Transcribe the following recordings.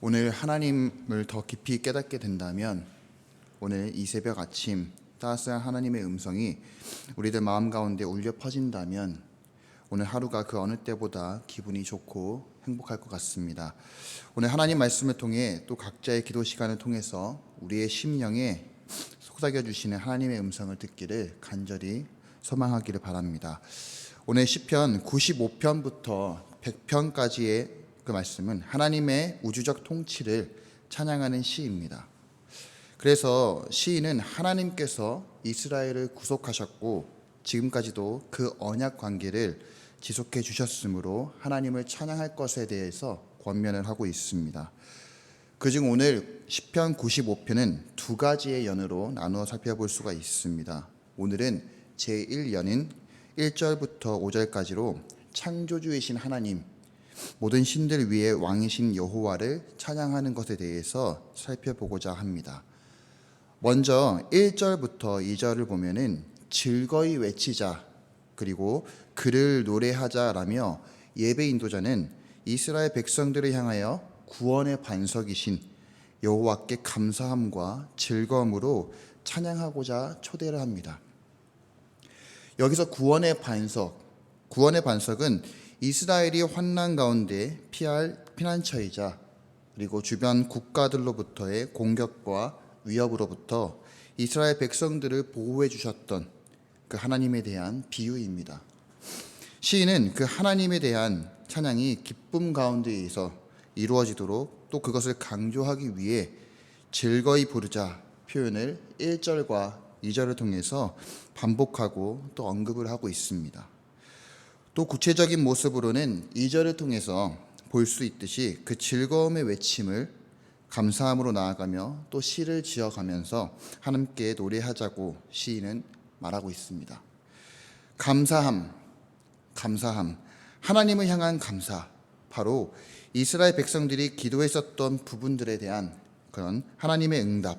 오늘 하나님을 더 깊이 깨닫게 된다면 오늘 이 새벽 아침 따스한 하나님의 음성이 우리들 마음 가운데 울려 퍼진다면 오늘 하루가 그 어느 때보다 기분이 좋고 행복할 것 같습니다. 오늘 하나님 말씀을 통해 또 각자의 기도 시간을 통해서 우리의 심령에 속삭여 주시는 하나님의 음성을 듣기를 간절히 소망하기를 바랍니다. 오늘 시편 95편부터 100편까지의 그 말씀은 하나님의 우주적 통치를 찬양하는 시입니다. 그래서 시인은 하나님께서 이스라엘을 구속하셨고 지금까지도 그 언약 관계를 지속해 주셨으므로 하나님을 찬양할 것에 대해서 권면을 하고 있습니다. 그중 오늘 시편 95편은 두 가지의 연으로 나누어 살펴볼 수가 있습니다. 오늘은 제1연인 1절부터 5절까지로 창조주이신 하나님, 모든 신들 위에 왕이신 여호와를 찬양하는 것에 대해서 살펴보고자 합니다. 먼저 1절부터 2절을 보면은 즐거이 외치자, 그리고 그를 노래하자라며 예배 인도자는 이스라엘 백성들을 향하여 구원의 반석이신 여호와께 감사함과 즐거움으로 찬양하고자 초대를 합니다. 여기서 구원의 반석은 이스라엘이 환난 가운데 피할 피난처이자 그리고 주변 국가들로부터의 공격과 위협으로부터 이스라엘 백성들을 보호해 주셨던 그 하나님에 대한 비유입니다. 시인은 그 하나님에 대한 찬양이 기쁨 가운데에서 이루어지도록 또 그것을 강조하기 위해 즐거이 부르자 표현을 1절과 2절을 통해서 반복하고 또 언급을 하고 있습니다. 또 구체적인 모습으로는 2절을 통해서 볼 수 있듯이 그 즐거움의 외침을 감사함으로 나아가며 또 시를 지어가면서 하나님께 노래하자고 시인은 말하고 있습니다. 감사함, 하나님을 향한 감사, 바로 이스라엘 백성들이 기도했었던 부분들에 대한 그런 하나님의 응답,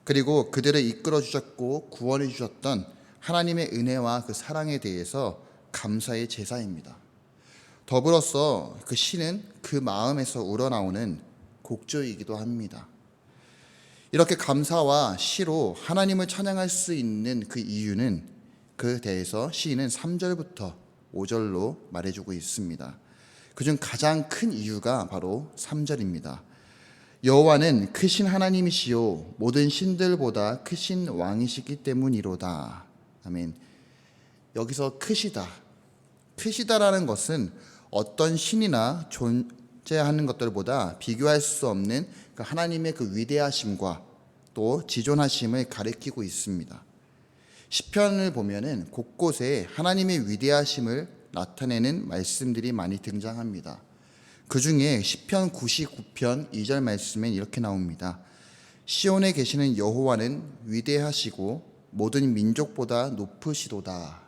그리고 그들을 이끌어 주셨고 구원해 주셨던 하나님의 은혜와 그 사랑에 대해서 감사의 제사입니다. 더불어서 그 시는 그 마음에서 우러나오는 곡조이기도 합니다. 이렇게 감사와 시로 하나님을 찬양할 수 있는 그 이유는 그 대해서 시인은 3절부터 5절로 말해주고 있습니다. 그중 가장 큰 이유가 바로 3절입니다. 여호와는 크신 하나님이시요 모든 신들보다 크신 왕이시기 때문이로다. 아멘. 여기서 크시다라는 것은 어떤 신이나 존재하는 것들보다 비교할 수 없는 그 하나님의 그 위대하심과 또 지존하심을 가리키고 있습니다. 시편을 보면은 곳곳에 하나님의 위대하심을 나타내는 말씀들이 많이 등장합니다. 그 중에 시편 99편 2절 말씀엔 이렇게 나옵니다. 시온에 계시는 여호와는 위대하시고 모든 민족보다 높으시도다.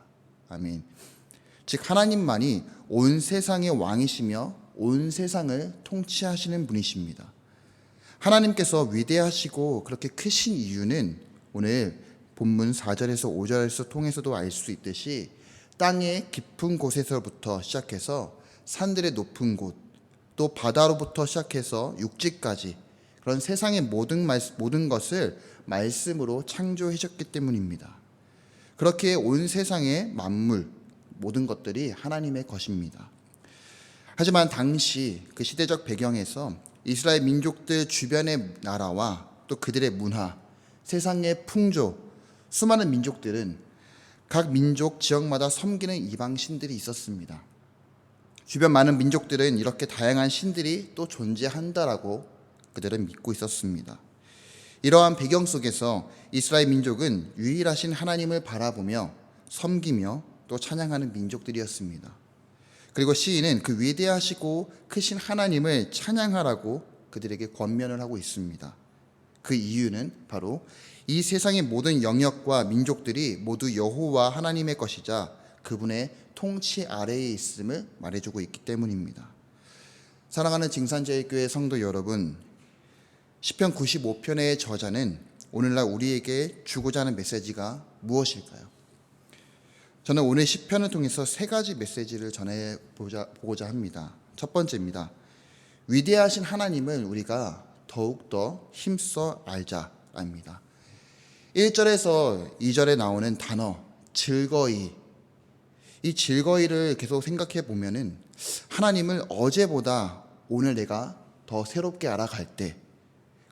아멘. 즉 하나님만이 온 세상의 왕이시며 온 세상을 통치하시는 분이십니다. 하나님께서 위대하시고 그렇게 크신 이유는 오늘 본문 4절에서 5절에서 통해서도 알 수 있듯이 땅의 깊은 곳에서부터 시작해서 산들의 높은 곳, 또 바다로부터 시작해서 육지까지 그런 세상의 모든 것을 말씀으로 창조하셨기 때문입니다. 그렇게 온 세상의 만물, 모든 것들이 하나님의 것입니다. 하지만 당시 그 시대적 배경에서 이스라엘 민족들 주변의 나라와 또 그들의 문화, 세상의 풍조, 수많은 민족들은 각 민족 지역마다 섬기는 이방 신들이 있었습니다. 주변 많은 민족들은 이렇게 다양한 신들이 또 존재한다라고 그들은 믿고 있었습니다. 이러한 배경 속에서 이스라엘 민족은 유일하신 하나님을 바라보며 섬기며 또 찬양하는 민족들이었습니다. 그리고 시인은 그 위대하시고 크신 하나님을 찬양하라고 그들에게 권면을 하고 있습니다. 그 이유는 바로 이 세상의 모든 영역과 민족들이 모두 여호와 하나님의 것이자 그분의 통치 아래에 있음을 말해주고 있기 때문입니다. 사랑하는 증산제일교회 성도 여러분, 시편 95편의 저자는 오늘날 우리에게 주고자 하는 메시지가 무엇일까요? 저는 오늘 시편을 통해서 세 가지 메시지를 전해보고자 합니다. 첫 번째입니다. 위대하신 하나님을 우리가 더욱더 힘써 알자랍니다. 1절에서 2절에 나오는 단어 즐거이, 이 즐거이를 계속 생각해 보면은 하나님을 어제보다 오늘 내가 더 새롭게 알아갈 때,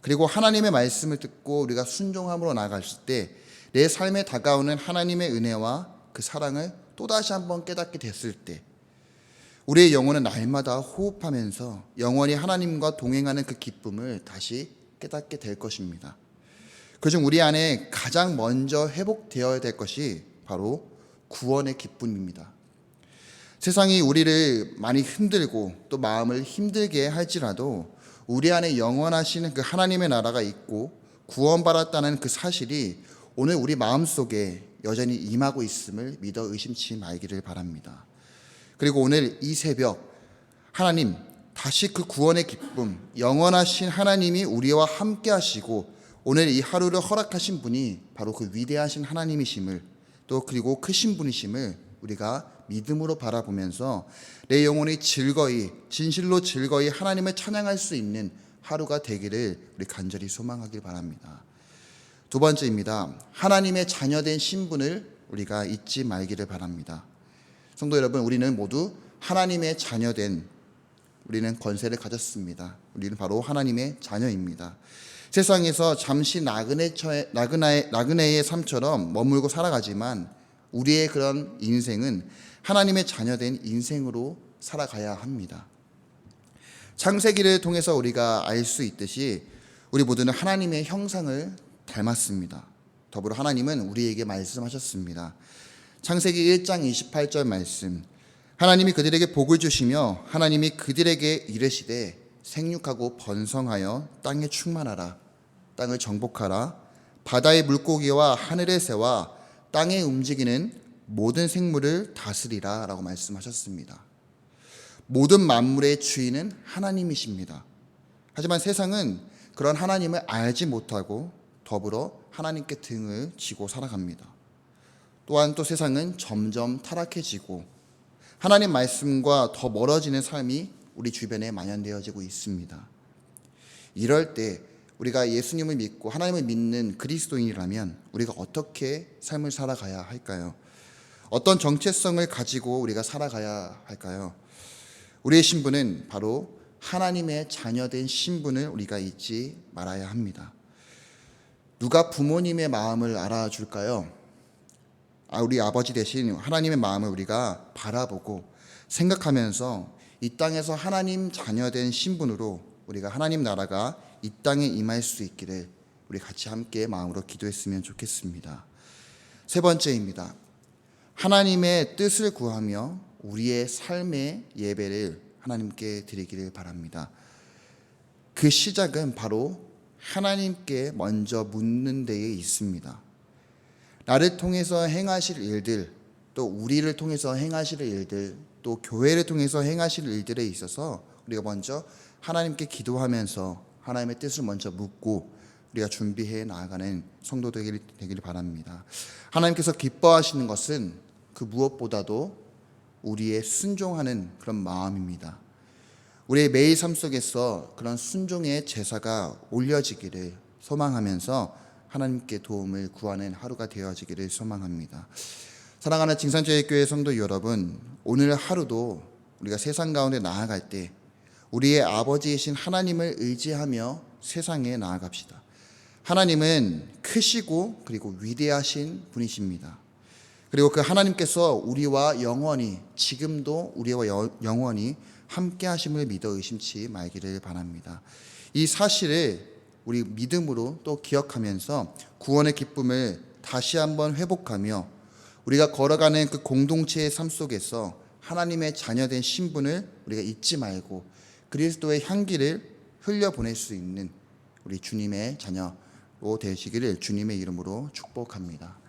그리고 하나님의 말씀을 듣고 우리가 순종함으로 나아갔을 때 내 삶에 다가오는 하나님의 은혜와 그 사랑을 또다시 한번 깨닫게 됐을 때 우리의 영혼은 날마다 호흡하면서 영원히 하나님과 동행하는 그 기쁨을 다시 깨닫게 될 것입니다. 그중 우리 안에 가장 먼저 회복되어야 될 것이 바로 구원의 기쁨입니다. 세상이 우리를 많이 흔들고 또 마음을 힘들게 할지라도 우리 안에 영원하신 그 하나님의 나라가 있고 구원받았다는 그 사실이 오늘 우리 마음속에 여전히 임하고 있음을 믿어 의심치 말기를 바랍니다. 그리고 오늘 이 새벽 하나님 다시 그 구원의 기쁨, 영원하신 하나님이 우리와 함께 하시고 오늘 이 하루를 허락하신 분이 바로 그 위대하신 하나님이심을, 또 그리고 크신 분이심을 우리가 믿음으로 바라보면서 내 영혼이 즐거이, 진실로 즐거이 하나님을 찬양할 수 있는 하루가 되기를 우리 간절히 소망하길 바랍니다. 두 번째입니다. 하나님의 자녀된 신분을 우리가 잊지 말기를 바랍니다. 성도 여러분, 우리는 모두 하나님의 자녀된, 우리는 권세를 가졌습니다. 우리는 바로 하나님의 자녀입니다. 세상에서 잠시 나그네의 삶처럼 머물고 살아가지만 우리의 그런 인생은 하나님의 자녀된 인생으로 살아가야 합니다. 창세기를 통해서 우리가 알 수 있듯이 우리 모두는 하나님의 형상을 닮았습니다. 더불어 하나님은 우리에게 말씀하셨습니다. 창세기 1장 28절 말씀, 하나님이 그들에게 복을 주시며 하나님이 그들에게 이르시되 생육하고 번성하여 땅에 충만하라, 땅을 정복하라, 바다의 물고기와 하늘의 새와 땅에 움직이는 모든 생물을 다스리라 라고 말씀하셨습니다. 모든 만물의 주인은 하나님이십니다. 하지만 세상은 그런 하나님을 알지 못하고 더불어 하나님께 등을 지고 살아갑니다. 또한 또 세상은 점점 타락해지고 하나님 말씀과 더 멀어지는 삶이 우리 주변에 만연되어지고 있습니다. 이럴 때 우리가 예수님을 믿고 하나님을 믿는 그리스도인이라면 우리가 어떻게 삶을 살아가야 할까요? 어떤 정체성을 가지고 우리가 살아가야 할까요? 우리의 신분은 바로 하나님의 자녀된 신분을 우리가 잊지 말아야 합니다. 누가 부모님의 마음을 알아줄까요? 우리 아버지 대신 하나님의 마음을 우리가 바라보고 생각하면서 이 땅에서 하나님 자녀된 신분으로 우리가 하나님 나라가 이 땅에 임할 수 있기를 우리 같이 함께 마음으로 기도했으면 좋겠습니다. 세 번째입니다. 하나님의 뜻을 구하며 우리의 삶의 예배를 하나님께 드리기를 바랍니다. 그 시작은 바로 하나님께 먼저 묻는 데에 있습니다. 나를 통해서 행하실 일들, 또 우리를 통해서 행하실 일들, 또 교회를 통해서 행하실 일들에 있어서 우리가 먼저 하나님께 기도하면서 하나님의 뜻을 먼저 묻고 우리가 준비해 나아가는 성도 되기를 바랍니다. 하나님께서 기뻐하시는 것은 그 무엇보다도 우리의 순종하는 그런 마음입니다. 우리의 매일 삶 속에서 그런 순종의 제사가 올려지기를 소망하면서 하나님께 도움을 구하는 하루가 되어지기를 소망합니다. 사랑하는 징산제일교회 성도 여러분, 오늘 하루도 우리가 세상 가운데 나아갈 때 우리의 아버지이신 하나님을 의지하며 세상에 나아갑시다. 하나님은 크시고 그리고 위대하신 분이십니다. 그리고 그 하나님께서 우리와 영원히, 지금도 우리와 영원히 함께 하심을 믿어 의심치 말기를 바랍니다. 이 사실을 우리 믿음으로 또 기억하면서 구원의 기쁨을 다시 한번 회복하며 우리가 걸어가는 그 공동체의 삶 속에서 하나님의 자녀된 신분을 우리가 잊지 말고 그리스도의 향기를 흘려보낼 수 있는 우리 주님의 자녀로 되시기를 주님의 이름으로 축복합니다.